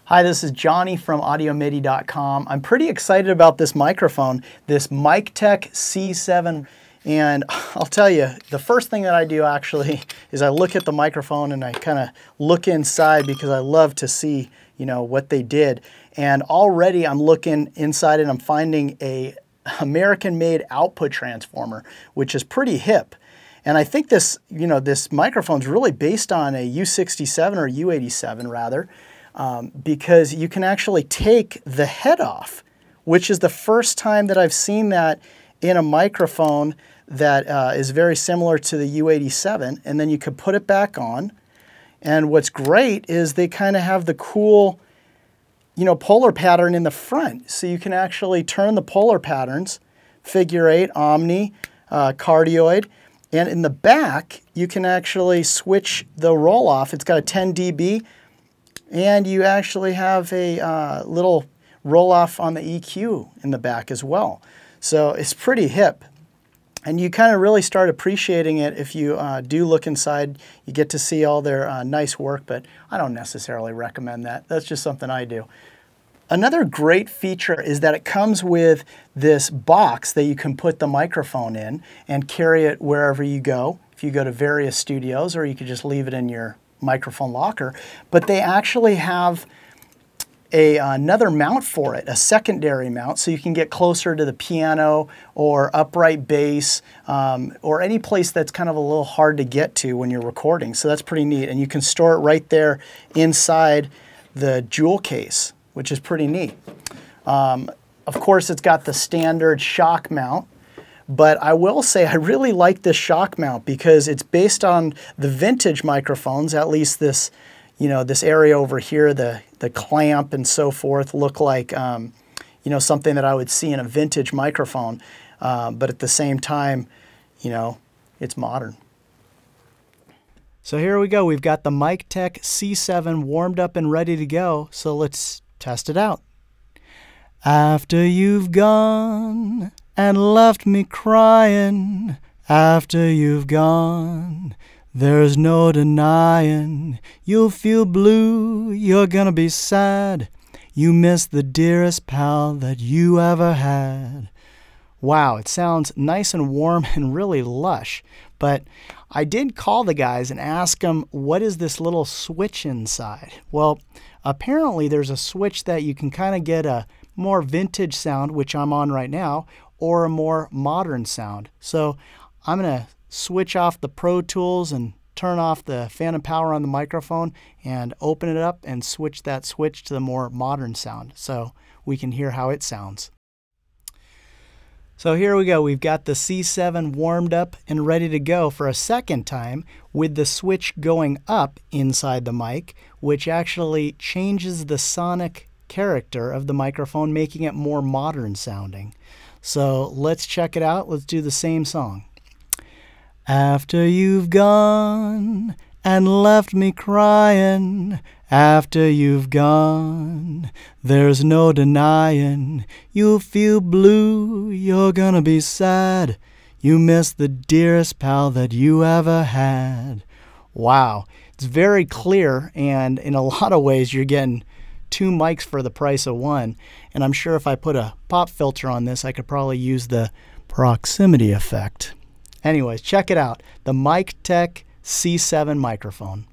Hi, this is Johnny from AudioMidi.com. I'm pretty excited about this microphone, this MikTek C7. And I'll tell you, the first thing that I do actually is I look at the microphone and I kind of look inside because I love to see, what they did. And already I'm looking inside and I'm finding a American-made output transformer, which is pretty hip. And I think this, this microphone is really based on a U67 or U87 rather. Because you can actually take the head off, which is the first time that I've seen that in a microphone that is very similar to the U87, and then you could put it back on. And what's great is they kind of have the cool, polar pattern in the front. So you can actually turn the polar patterns, figure 8, omni, cardioid, and in the back, you can actually switch the roll-off. It's got a 10 dB. And you actually have a little roll-off on the EQ in the back as well. So it's pretty hip. And you kind of really start appreciating it if you do look inside. You get to see all their nice work, but I don't necessarily recommend that. That's just something I do. Another great feature is that it comes with this box that you can put the microphone in and carry it wherever you go. If you go to various studios, or you could just leave it in your microphone locker, but they actually have another mount for it, a secondary mount, so you can get closer to the piano or upright bass or any place that's kind of a little hard to get to when you're recording. So that's pretty neat, and you can store it right there inside the jewel case, which is pretty neat. Of course, it's got the standard shock mount. But I will say I really like this shock mount because it's based on the vintage microphones, at least this, this area over here, the clamp and so forth look like, something that I would see in a vintage microphone. But at the same time, it's modern. So here we go. We've got the MikTek C7 warmed up and ready to go. So let's test it out. After you've gone and left me crying, after you've gone, there's no denying. You'll feel blue, you're gonna be sad. You miss the dearest pal that you ever had. Wow, it sounds nice and warm and really lush. But I did call the guys and ask them, what is this little switch inside? Well, apparently there's a switch that you can kind of get a more vintage sound, which I'm on right now, or a more modern sound. So I'm going to switch off the Pro Tools and turn off the phantom power on the microphone and open it up and switch that switch to the more modern sound so we can hear how it sounds. So here we go. We've got the C7 warmed up and ready to go for a second time with the switch going up inside the mic, which actually changes the sonic character of the microphone, making it more modern sounding. So let's check it out. Let's do the same song. After you've gone and left me crying, after you've gone, there's no denying. You'll feel blue, you're gonna be sad. You miss the dearest pal that you ever had. Wow, it's very clear, and in a lot of ways you're getting 2 mics for the price of 1. And I'm sure if I put a pop filter on this, I could probably use the proximity effect. Anyways, check it out. The MikTek C7 microphone.